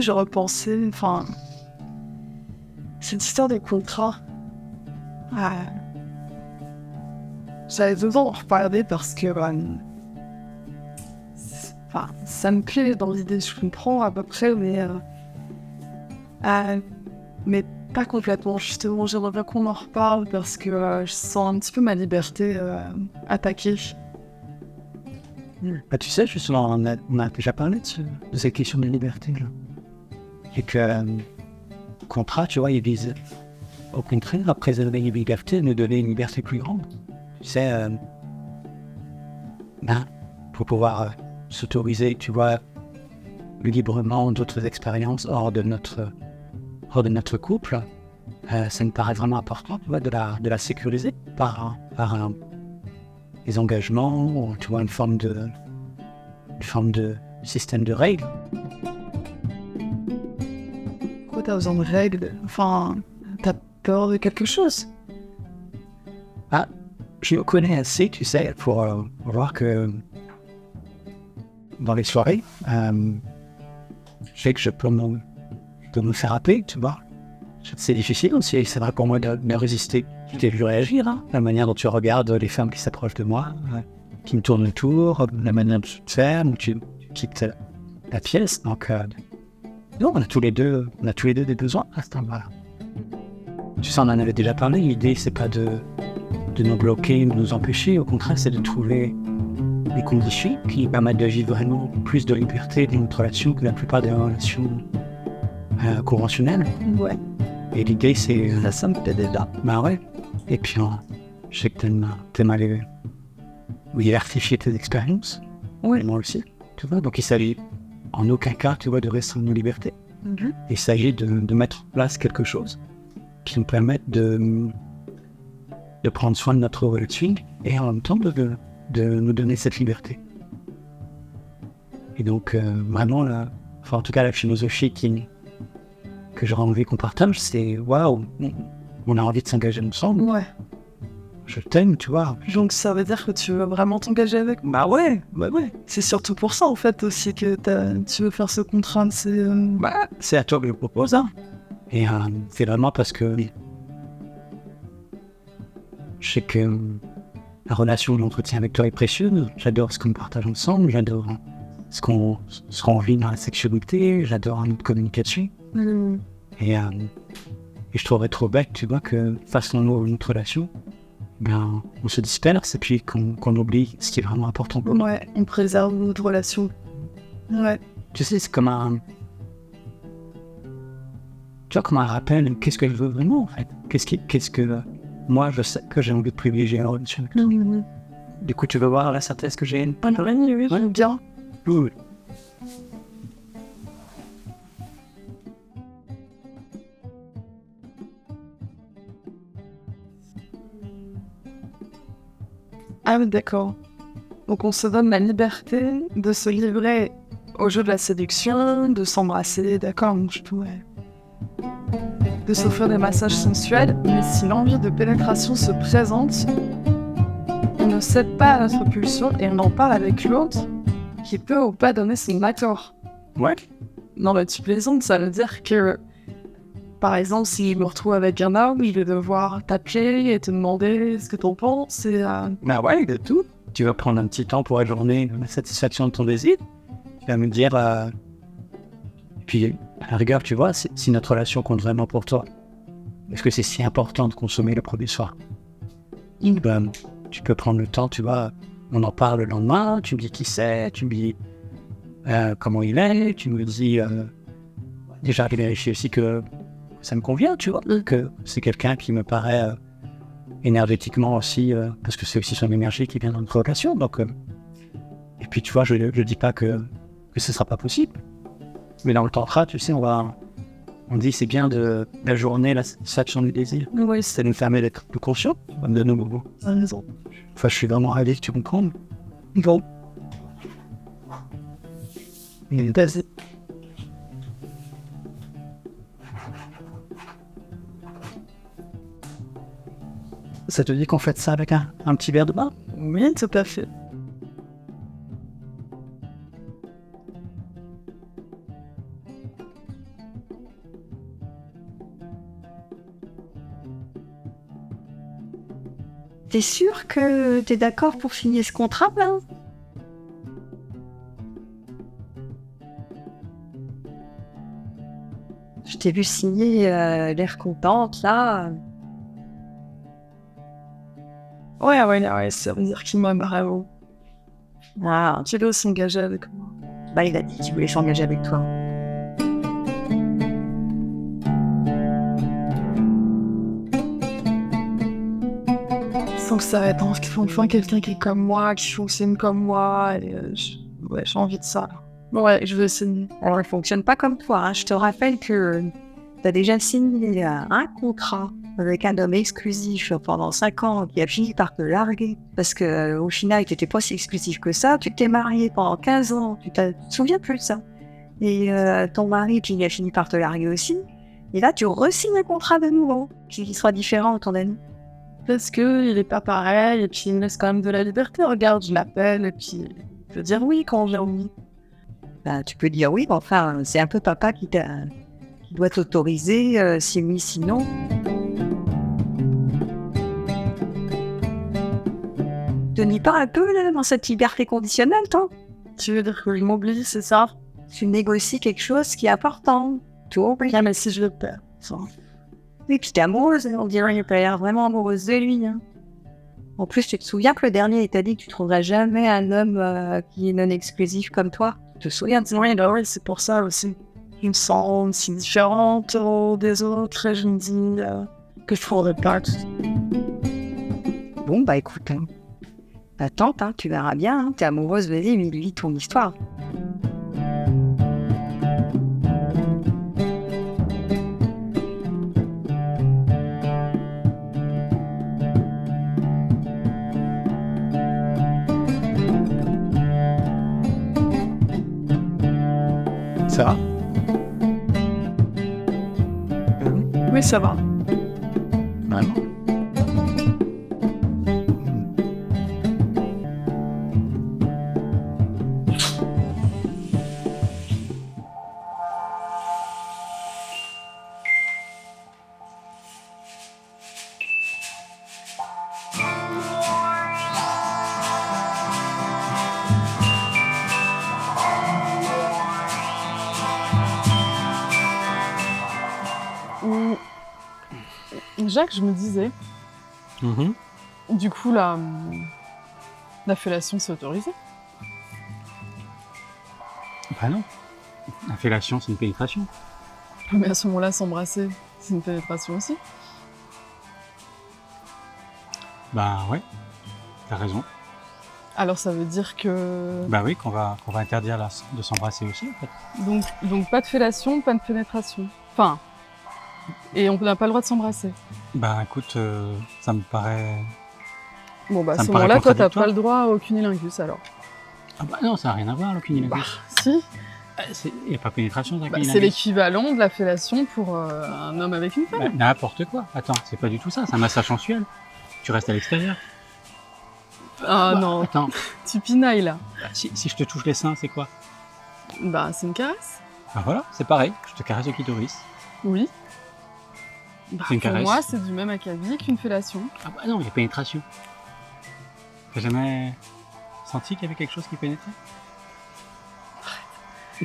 je repensais, cette histoire des contrats. J'avais besoin d'en reparler parce que ça me plaît dans l'idée, je comprends à peu près, mais pas complètement. Justement, j'aimerais bien qu'on en reparle parce que je sens un petit peu ma liberté attaquée. Tu sais, justement, on a déjà parlé de cette question de liberté, là. Et que le contrat, tu vois, il vise au contraire à préserver les libertés, nous donner une liberté plus grande. Tu sais, pour pouvoir s'autoriser, tu vois, librement d'autres expériences hors de notre couple, ça me paraît vraiment important, tu vois, de la sécuriser par des engagements, tu vois, une forme de système de règles. Pourquoi t'as besoin de règles? T'as peur de quelque chose? Je me connais assez, tu sais, pour voir que dans les soirées, je sais que je peux me faire appeler, tu vois. C'est difficile aussi, c'est vrai pour moi de résister. Je t'ai vu réagir, hein, la manière dont tu regardes les femmes qui s'approchent de moi, qui me tournent autour, la manière dont tu te fermes, où tu quittes la pièce. Donc, non, on a tous les deux des besoins à ce moment-là. Tu sais, on en avait déjà parlé, l'idée, c'est pas de nous bloquer, de nous empêcher, au contraire, c'est de trouver des conditions qui permettent de vivre vraiment plus de liberté dans notre relation que la plupart des relations conventionnelles. Ouais. Et l'idée, c'est... Ça me plaît déjà. Bah ouais. Et puis, je sais que t'aimes aller diversifier tes expériences. Ouais. Et moi aussi. Tu vois, donc il s'agit en aucun cas, tu vois, de restreindre nos libertés. Mm-hmm. Il s'agit de mettre en place quelque chose qui nous permette de prendre soin de notre relation et en même temps de nous donner cette liberté. Et donc, vraiment, en tout cas, la philosophie que j'aurais envie qu'on partage, c'est waouh, on a envie de s'engager ensemble. Ouais. Je t'aime, tu vois. Donc ça veut dire que tu veux vraiment t'engager avec moi? Bah ouais. C'est surtout pour ça en fait aussi que tu veux faire ce contrat. C'est à toi que je le propose, hein. Et c'est vraiment parce que je sais que la relation que j'entretiens avec toi est précieuse. J'adore ce qu'on partage ensemble, j'adore ce qu'on vit dans la sexualité, j'adore notre communication. Et je trouverais trop bête, tu vois, que face à notre relation, on se disperse et puis qu'on oublie ce qui est vraiment important pour nous. Ouais, on préserve notre relation. Ouais. Tu sais, c'est comme tu vois, comme un rappel, qu'est-ce que je veux vraiment, en fait. Qu'est-ce que moi, je sais que j'ai envie de privilégier la relation avec toi. Mm-hmm. Du coup, tu veux voir la synthèse que j'ai? Oui, Ouais. bien. Cool. Ah oui, d'accord. Donc on se donne la liberté de se livrer au jeu de la séduction, de s'embrasser, d'accord, donc je pourrais... de s'offrir des massages sensuels, mais si l'envie de pénétration se présente, on ne cède pas à notre pulsion et on en parle avec l'autre qui peut ou pas donner son accord. Ouais. Non, mais tu plaisantes, ça veut dire que, par exemple, s'il me retrouve avec un homme, il va devoir t'appeler et te demander ce que t'en penses et... Bah ouais, de tout. Tu vas prendre un petit temps pour ajourner la satisfaction de ton désir. Tu vas me dire... Et puis, à la rigueur, tu vois, si notre relation compte vraiment pour toi, est-ce que c'est si important de consommer le produit soir? Tu peux prendre le temps, tu vois, on en parle le lendemain, tu me dis qui c'est, tu me dis comment il est, tu me dis... déjà, je vérifie aussi que ça me convient, tu vois, que c'est quelqu'un qui me paraît énergétiquement aussi, parce que c'est aussi son énergie qui vient dans notre relation, donc... et puis, tu vois, je dis pas que ce sera pas possible. Mais dans le tantra, tu sais, on dit c'est bien d'ajourner la satisfaction du désir. Oui, Ça nous permet d'être plus conscients de nos mouvements. t'as raison. Enfin, je suis vraiment ravi que tu comprennes. Bon. Vas-y. Ça te dit qu'on fait ça avec un petit verre de vin? Oui, tout à fait. T'es sûr que t'es d'accord pour signer ce contrat, là? Je t'ai vu signer l'air contente, là. Ouais, ça veut dire qu'il m'aime vraiment. Ah, Tu veux s'engager avec moi. bah il a dit qu'il voulait s'engager avec toi. Sans que ça va être enfin quelqu'un qui est comme moi, qui fonctionne comme moi. Et, ouais, j'ai envie de ça. Ouais, je veux essayer. Alors, il fonctionne pas comme toi, hein. Je te rappelle que t'as déjà signé un contrat avec un homme exclusif pendant 5 ans qui a fini par te larguer parce que au final, tu n'étais pas si exclusif que ça. Tu t'es marié pendant 15 ans, tu te souviens plus de ça. Et ton mari, puis il a fini par te larguer aussi. Et là, tu re-signes un contrat de nouveau qui sera différent, ton ami. Parce que il est pas pareil, et puis il me laisse quand même de la liberté. Regarde, je l'appelle, et puis je veux dire oui quand j'ai envie. Bah, tu peux dire oui, mais enfin, c'est un peu papa qui doit t'autoriser, si oui, sinon. Te nie pas un peu là, dans cette liberté conditionnelle, toi? Tu veux dire que je m'oublie, c'est ça? Tu négocies quelque chose qui est important. Tu oublies. Ah, mais si je le perds, ça. Oui, puis t'es amoureuse, on dirait que t'as l'air vraiment amoureuse de lui. Hein. En plus, tu te souviens que le dernier, il t'a dit que tu trouveras jamais un homme qui est non exclusif comme toi. Tu te souviens de ça? Oui, c'est pour ça aussi. Je me sens si différente des autres, et je me dis que je trouverai pas. Bon, bah écoute, hein. Attends, hein, tu verras bien, hein, t'es amoureuse, vas-y, mais lis ton histoire. Ça va? Oui, ça va. Vraiment? Jacques, je me disais, du coup, la fellation, c'est autorisé? Bah non. La fellation, c'est une pénétration. Mais à ce moment-là, s'embrasser, c'est une pénétration aussi? Bah ouais, t'as raison. Alors ça veut dire que... Bah oui, qu'on va interdire de s'embrasser aussi, en fait. Donc pas de fellation, pas de pénétration. Enfin... Et on n'a pas le droit de s'embrasser. Bah écoute, ça me paraît... Bon bah à Ça ce me paraît moment-là, toi t'as contradictoire. pas le droit au cunilingus alors. Ah bah non, ça n'a rien à voir, le cunilingus. Bah si, Il n'y a pas pénétration dans le bah, cunilingus. c'est l'équivalent de la fellation pour un homme avec une femme. Bah, n'importe quoi. Attends, c'est pas du tout ça, c'est un massage sensuel. Tu restes à l'extérieur. Ah Bah, non, Attends, tu pinailles là. bah, si je te touche les seins, c'est quoi? Bah c'est une caresse. Bah voilà, c'est pareil, je te caresse le clitoris. Oui. Bah, C'est une pour caresse. moi, c'est du même acabit qu'une fellation. Ah bah non, il y a pénétration. T'as jamais senti qu'il y avait quelque chose qui pénétrait?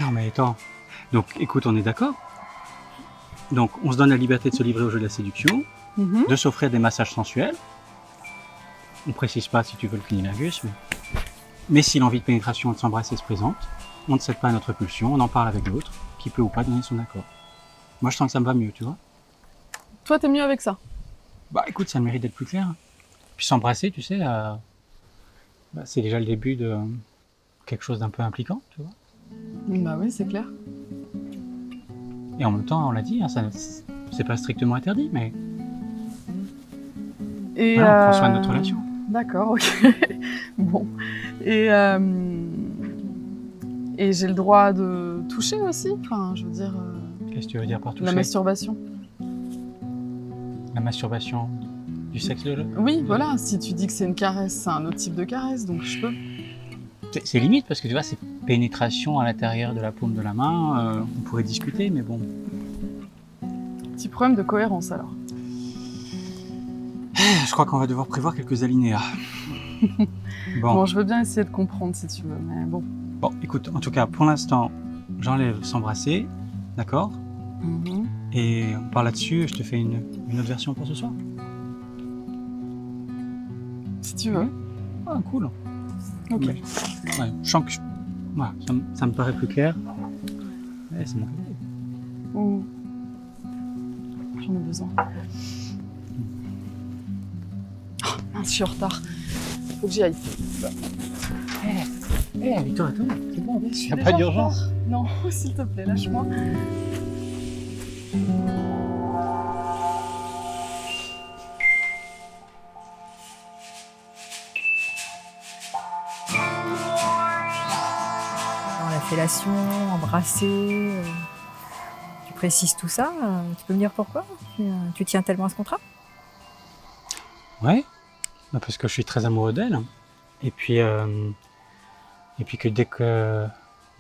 Non mais attends. Donc écoute, on est d'accord. Donc on se donne la liberté de se livrer au jeu de la séduction, Mhm. de s'offrir des massages sensuels. On précise pas si tu veux le cunilingus, mais si l'envie de pénétration et de s'embrasser se présente, on ne cède pas à notre pulsion, on en parle avec l'autre, qui peut ou pas donner son accord. Moi je sens que ça me va mieux, tu vois. Toi, t'es mieux avec ça? Bah écoute, ça mérite d'être plus clair. Puis s'embrasser, tu sais, bah, c'est déjà le début de quelque chose d'un peu impliquant, tu vois. Bah oui, c'est clair. Et en même temps, on l'a dit, hein, c'est pas strictement interdit, mais Et voilà, on prend soin de notre relation. D'accord, ok. Bon. Et j'ai le droit de toucher aussi? Enfin, je veux dire, Qu'est-ce que tu veux dire par toucher? la masturbation. La masturbation du sexe de l'autre? Oui, voilà, si tu dis que c'est une caresse, c'est un autre type de caresse, donc je peux. C'est limite, parce que tu vois, c'est pénétration à l'intérieur de la paume de la main, on pourrait discuter, mais bon. Petit problème de cohérence alors. Je crois qu'on va devoir prévoir quelques alinéas. Bon, je veux bien essayer de comprendre si tu veux, mais bon. Bon, écoute, en tout cas, pour l'instant, j'enlève s'embrasser, d'accord? Mhm. Et par là-dessus, je te fais une autre version pour ce soir. Si tu veux. Ah, cool. Ok. Ouais, je sens que voilà, ça me paraît plus clair. Ouais, c'est mon côté. Ou- J'en ai besoin. Oh, mince, je suis en retard. Faut que j'y aille. Victor, attends, c'est bon, il n'y a Déjà pas en d'urgence. retard. Non, s'il te plaît, lâche-moi. Dans la fellation, embrasser, tu précises tout ça. Tu peux me dire pourquoi tu tiens tellement à ce contrat? Ouais, bah, parce que je suis très amoureux d'elle. Et puis que dès que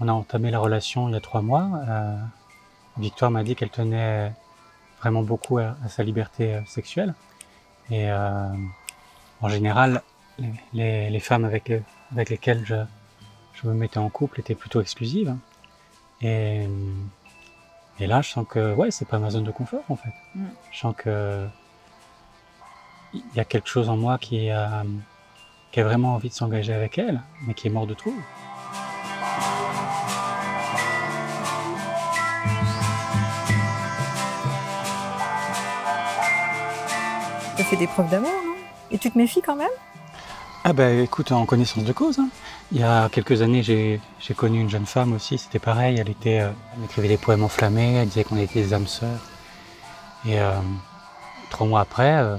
on a entamé la relation il y a 3 mois, Victoire m'a dit qu'elle tenait vraiment beaucoup à sa liberté sexuelle. Et en général, les femmes avec lesquelles je me mettais en couple étaient plutôt exclusives. Et là, je sens que ouais, c'est pas ma zone de confort en fait. Je sens que il y a quelque chose en moi qui a vraiment envie de s'engager avec elle, mais qui est mort de trouille. Tu as fait des preuves d'amour, non? Et tu te méfies quand même? Ah bah écoute, en connaissance de cause, hein. Il y a quelques années, j'ai connu une jeune femme aussi, c'était pareil, elle m'écrivait des poèmes enflammés, elle disait qu'on était des âmes sœurs. Et 3 mois après,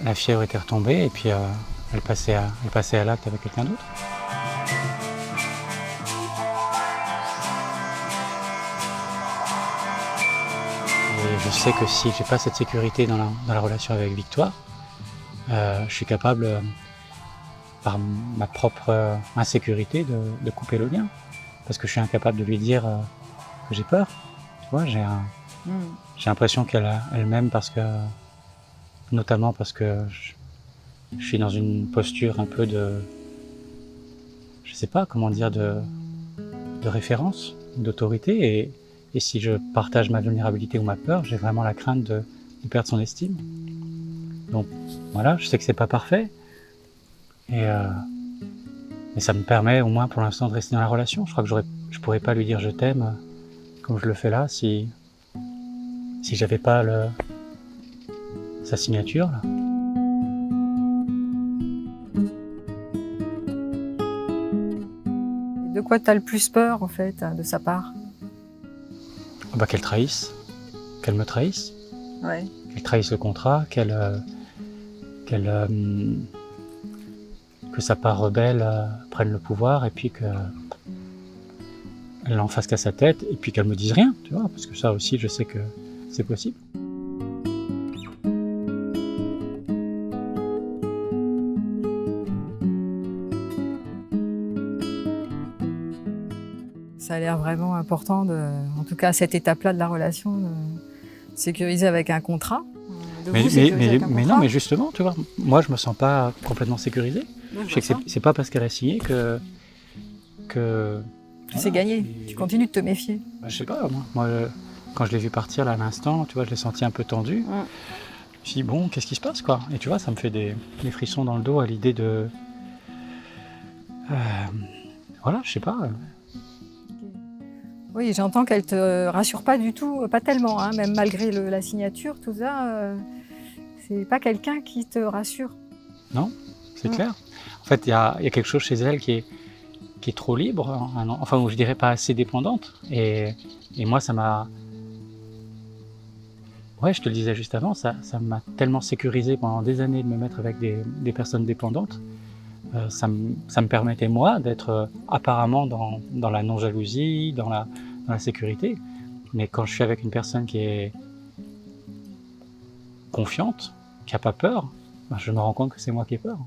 la fièvre était retombée et puis elle passait à l'acte avec quelqu'un d'autre. Et je sais que si j'ai pas cette sécurité dans la relation avec Victoire, je suis capable, par ma propre insécurité, de couper le lien. Parce que je suis incapable de lui dire que j'ai peur. Tu vois, j'ai l'impression qu'elle m'aime notamment parce que je suis dans une posture un peu je sais pas comment dire, de référence, d'autorité. Et si je partage ma vulnérabilité ou ma peur, j'ai vraiment la crainte de perdre son estime. Donc voilà, je sais que c'est pas parfait. Mais ça me permet au moins pour l'instant de rester dans la relation. Je crois que je pourrais pas lui dire je t'aime comme je le fais là si j'avais pas sa signature là. De quoi tu as le plus peur en fait de sa part? Bah, qu'elle trahisse, qu'elle me trahisse, Ouais. qu'elle trahisse le contrat, que sa part rebelle prenne le pouvoir et puis qu'elle n'en fasse qu'à sa tête et puis qu'elle me dise rien, tu vois, parce que ça aussi je sais que c'est possible. Ça a l'air vraiment important, en tout cas à cette étape-là de la relation, de sécuriser avec un contrat. Mais non, mais justement, tu vois, moi je me sens pas complètement sécurisé. Je sais que c'est pas parce qu'elle a signé que c'est gagné. Tu continues de te méfier. Bah, je sais pas, moi quand je l'ai vu partir là à l'instant, tu vois, je l'ai senti un peu tendu. Je me suis dit, bon, qu'est-ce qui se passe quoi? Et tu vois, ça me fait des frissons dans le dos à l'idée de voilà, je sais pas. Oui, j'entends qu'elle te rassure pas du tout, pas tellement, hein, même malgré la signature, tout ça. C'est pas quelqu'un qui te rassure. Non, c'est clair. En fait, il y a quelque chose chez elle qui est trop libre, hein, enfin, je dirais pas assez dépendante. Et moi, ça m'a... Ouais, je te le disais juste avant, ça m'a tellement sécurisé pendant des années de me mettre avec des personnes dépendantes. Ça me permettait, moi, d'être apparemment dans la non-jalousie, dans la sécurité. Mais quand je suis avec une personne qui est confiante, qui n'a pas peur, ben je me rends compte que c'est moi qui ai peur.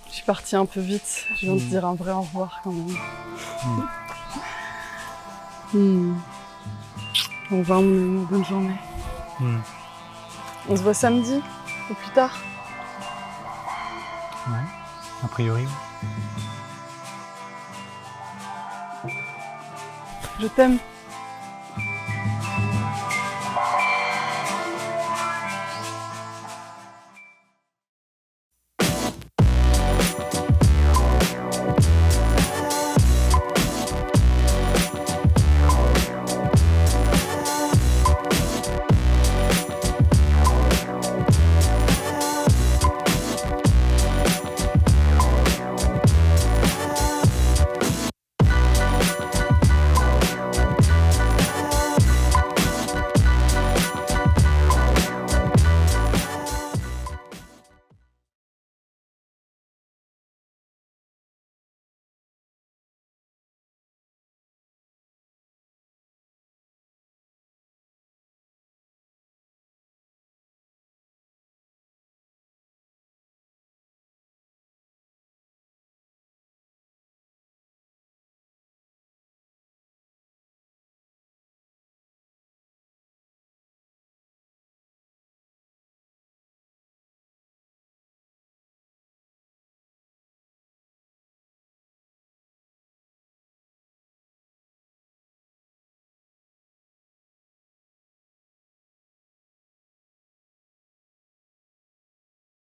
Je suis partie un peu vite. Je viens de dire un vrai au revoir quand même. Au revoir, mon amour. Bonne journée. Hmm. On se voit samedi, au plus tard. Ouais, a priori. Je t'aime.